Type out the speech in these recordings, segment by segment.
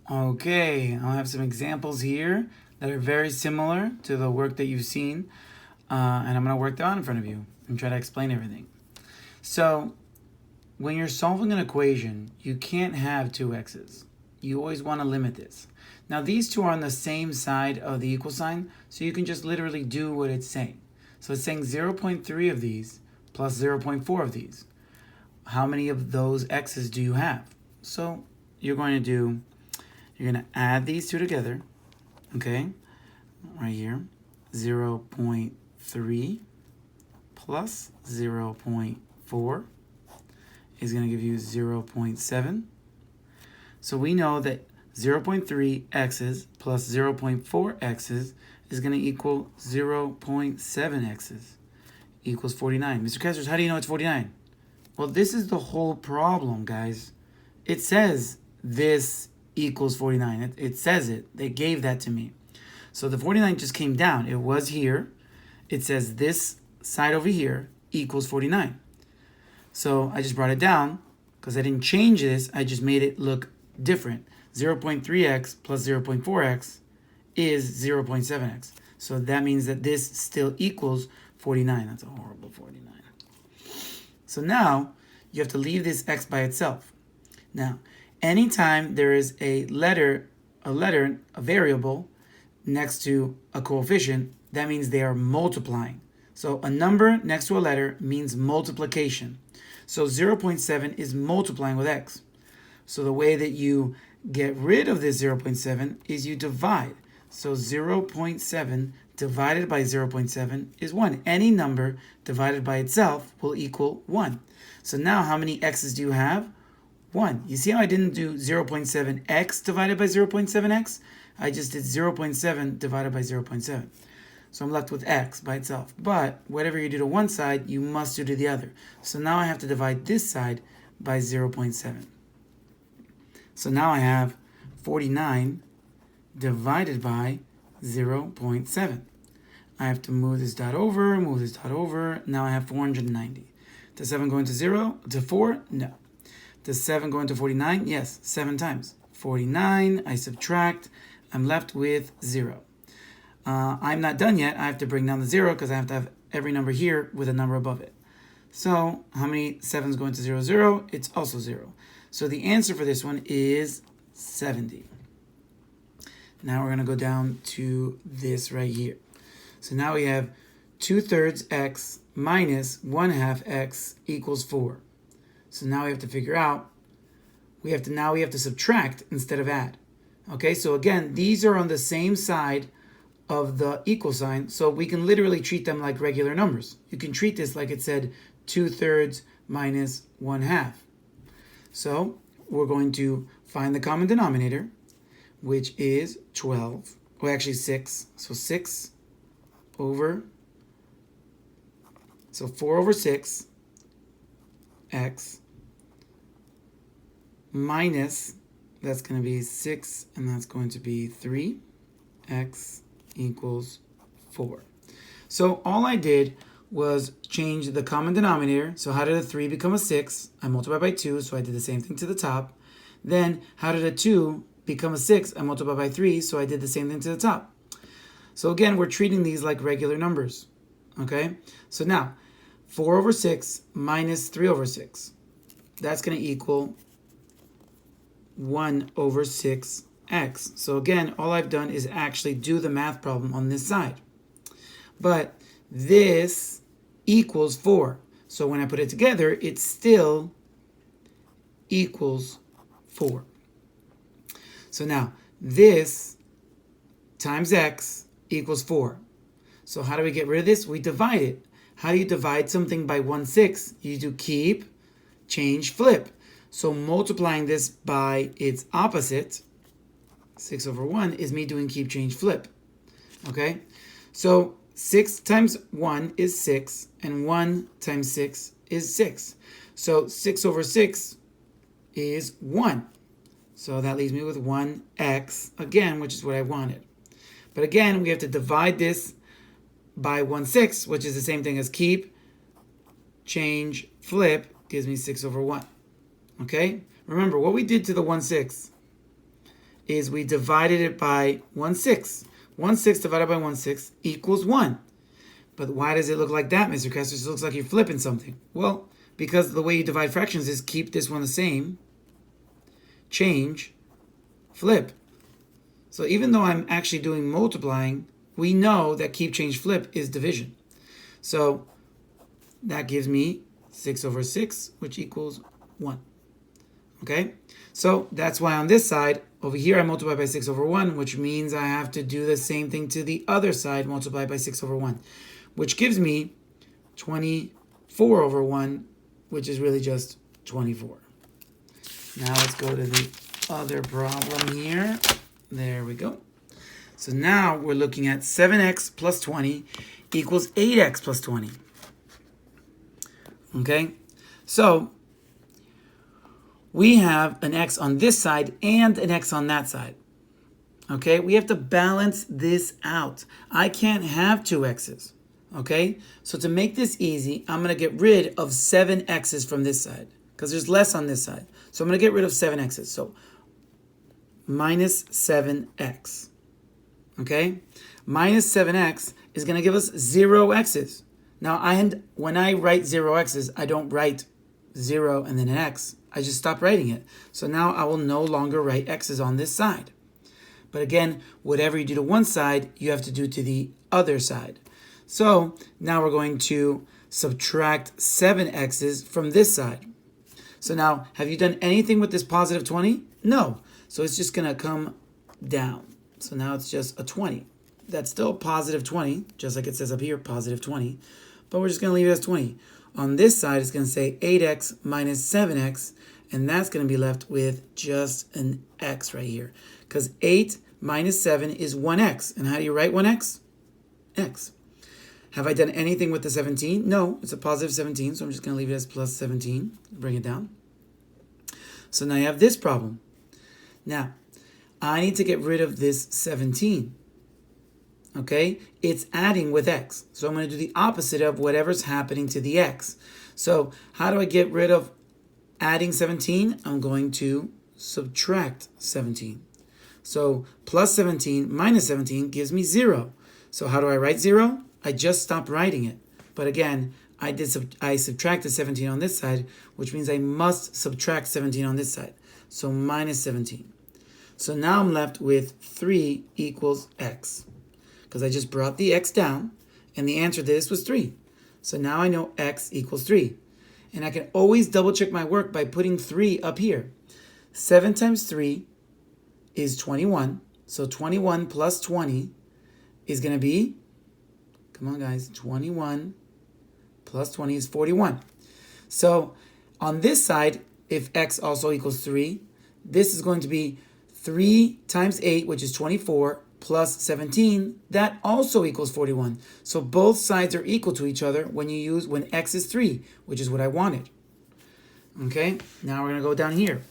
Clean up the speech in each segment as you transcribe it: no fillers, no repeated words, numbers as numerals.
Okay, I'll have some examples here that are very similar to the work that you've seen, and I'm going to work that out in front of you and try to explain everything. So, when you're solving an equation, you can't have two x's. You always want to limit this. Now, these two are on the same side of the equal sign, so you can just literally do what it's saying. So it's saying 0.3 of these plus 0.4 of these. How many of those x's do you have? So you're going to add these two together, okay, right here. 0.3 plus 0.4 is going to give you 0.7. So we know that 0.3 x's plus 0.4 x's is going to equal 0.7 x's equals 49. Mr. Kessers, how do you know it's 49? Well, this is the whole problem, guys. It says this equals 49. It says it. They gave that to me. So the 49 just came down. It was here. It says this side over here equals 49. So I just brought it down because I didn't change this. I just made it look different. 0.3x plus 0.4x is 0.7x. So that means that this still equals 49. That's a horrible 49. So now you have to leave this x by itself. Now, anytime there is a variable next to a coefficient, that means they are multiplying. So a number next to a letter means multiplication. So 0.7 is multiplying with x. So the way that you get rid of this 0.7 is you divide. So 0.7 divided by 0.7 is 1. Any number divided by itself will equal 1. So now how many x's do you have? 1. You see how I didn't do 0.7x divided by 0.7x? I just did 0.7 divided by 0.7. So I'm left with x by itself. But whatever you do to one side, you must do to the other. So now I have to divide this side by 0.7. So now I have 49 divided by 0.7. I have to move this dot over, move this dot over. Now I have 490. Does 7 go into 0? To 4? No. Does 7 go into 49? Yes, 7 times. 49, I subtract. I'm left with 0. I'm not done yet. I have to bring down the 0 because I have to have every number here with a number above it. So how many 7's go into 0, 0? It's also 0. So the answer for this one is 70. Now we're going to go down to this right here. So now we have 2/3 x minus 1/2 x equals 4. So now we have to figure out, we have to subtract instead of add. Okay, so again, these are on the same side of the equal sign, so we can literally treat them like regular numbers. You can treat this like it said 2/3 minus 1/2. So we're going to find the common denominator, which is 12, or actually 6. So 6 over, so 4 over 6 x minus, that's going to be 6, and that's going to be 3 x equals 4. So all I did was change the common denominator. So how did a 3 become a 6? I multiplied by 2, so I did the same thing to the top. Then how did a 2 become a 6? I multiplied by 3, so I did the same thing to the top. So again, we're treating these like regular numbers. Okay? So now, 4 over 6 minus 3 over 6. That's going to equal 1 over 6x. So again, all I've done is actually do the math problem on this side. But this equals 4. So when I put it together, it still equals 4. So now, this times x equals 4. So how do we get rid of this? We divide it. How do you divide something by 1/6? You do keep, change, flip. So multiplying this by its opposite, 6 over 1, is me doing keep, change, flip. Okay? So 6 times 1 is 6, and 1 times 6 is 6. So 6 over 6 is 1. So that leaves me with 1x again, which is what I wanted. But again, we have to divide this by 1/6, which is the same thing as keep, change, flip, gives me 6 over 1. Okay? Remember, what we did to the 1/6 is we divided it by 1/6. 1/6 divided by 1/6 equals 1. But why does it look like that, Mr. Kessler? It looks like you're flipping something. Well, because the way you divide fractions is keep this one the same, change, flip. So even though I'm actually doing multiplying, we know that keep, change, flip is division. So that gives me 6/6, which equals 1. Okay? So that's why on this side, over here I multiply by 6/1, which means I have to do the same thing to the other side, multiply by 6/1, which gives me 24/1, which is really just 24. Now let's go to the other problem here. There we go. So now we're looking at 7x plus 20 equals 8x plus 20. Okay? So we have an x on this side and an x on that side. Okay? We have to balance this out. I can't have two x's. Okay? So to make this easy, I'm going to get rid of 7 x's from this side because there's less on this side. So I'm going to get rid of 7 x's. So minus 7x. Okay? Minus 7x is going to give us 0 x's. Now, when I write 0 x's, I don't write 0 and then an x. I just stop writing it. So now I will no longer write x's on this side. But again, whatever you do to one side, you have to do to the other side. So now we're going to subtract 7 x's from this side. So now, have you done anything with this positive 20? No. So it's just going to come down. So now it's just a 20. That's still positive 20, just like it says up here, positive 20. But we're just going to leave it as 20. On this side, it's going to say 8x minus 7x, and that's going to be left with just an x right here. Because 8 minus 7 is 1x. And how do you write 1x? X. Have I done anything with the 17? No, it's a positive 17, so I'm just going to leave it as plus 17. Bring it down. So now you have this problem. Now, I need to get rid of this 17. Okay? It's adding with x. So I'm going to do the opposite of whatever's happening to the x. So how do I get rid of adding 17? I'm going to subtract 17. So plus 17 minus 17 gives me 0. So how do I write 0? I just stopped writing it. But again, I subtracted 17 on this side, which means I must subtract 17 on this side. So minus 17. So now I'm left with 3 equals x. Because I just brought the x down, and the answer to this was 3. So now I know x equals 3. And I can always double check my work by putting 3 up here. 7 times 3 is 21. So 21 plus 20 is going to be, come on guys, 21 plus 20 is 41. So on this side, if x also equals 3, this is going to be 3 times 8, which is 24, plus 17, that also equals 41. So both sides are equal to each other when x is 3, which is what I wanted. Okay, now we're going to go down here.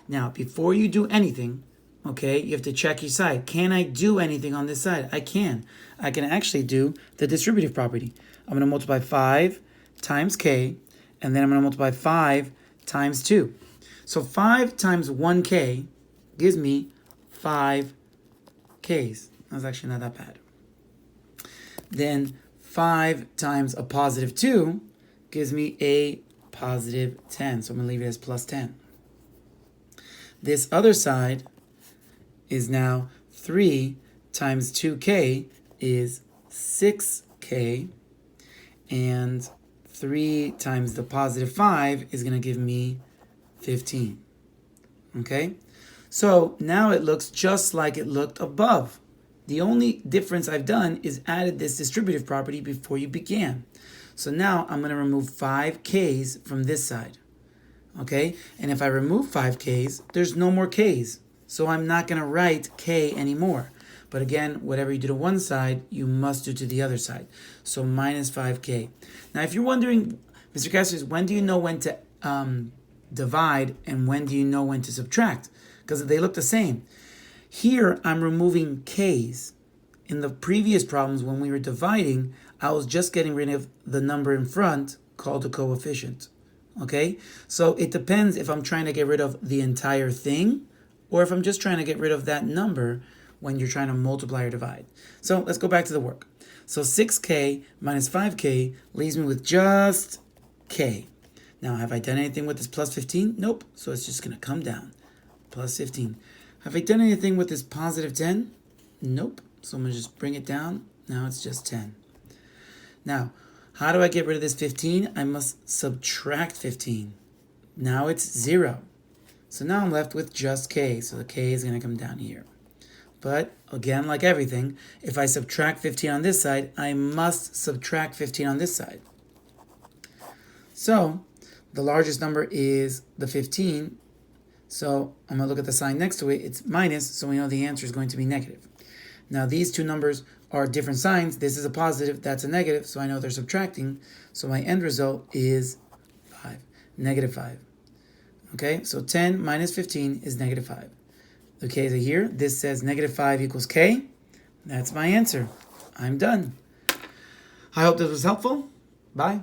Now, before you do anything, okay, you have to check your side. Can I do anything on this side? I can. I can actually do the distributive property. I'm going to multiply 5 times k, and then I'm going to multiply 5 times 2. So 5 times 1k gives me 5 k's. That's actually not that bad. Then 5 times a positive 2 gives me a positive 10. So I'm going to leave it as plus 10. This other side is now 3 times 2k is 6k. And 3 times the positive 5 is going to give me 15. Okay? So now it looks just like it looked above. The only difference I've done is added this distributive property before you began. So now I'm going to remove 5 k's from this side. Okay? And if I remove 5 k's, there's no more k's. So I'm not going to write k anymore. But again, whatever you do to one side, you must do to the other side. So minus 5k. Now, if you're wondering, Mr. Kessler, when do you know when to divide and when do you know when to subtract? Because they look the same. Here, I'm removing k's. In the previous problems, when we were dividing, I was just getting rid of the number in front called a coefficient. Okay? So it depends if I'm trying to get rid of the entire thing or if I'm just trying to get rid of that number when you're trying to multiply or divide. So let's go back to the work. So 6k minus 5k leaves me with just k. Now, have I done anything with this plus 15? Nope. So it's just going to come down. Plus 15. Have I done anything with this positive 10? Nope. So I'm going to just bring it down. Now it's just 10. Now, how do I get rid of this 15? I must subtract 15. Now it's 0. So now I'm left with just k. So the k is going to come down here. But again, like everything, if I subtract 15 on this side, I must subtract 15 on this side. So the largest number is the 15. So I'm going to look at the sign next to it. It's minus, so we know the answer is going to be negative. Now these two numbers are different signs. This is a positive, that's a negative, so I know they're subtracting. So my end result is 5, negative 5. Okay, so 10 minus 15 is negative 5. The k's are here. This says negative 5 equals k. That's my answer. I'm done. I hope this was helpful. Bye.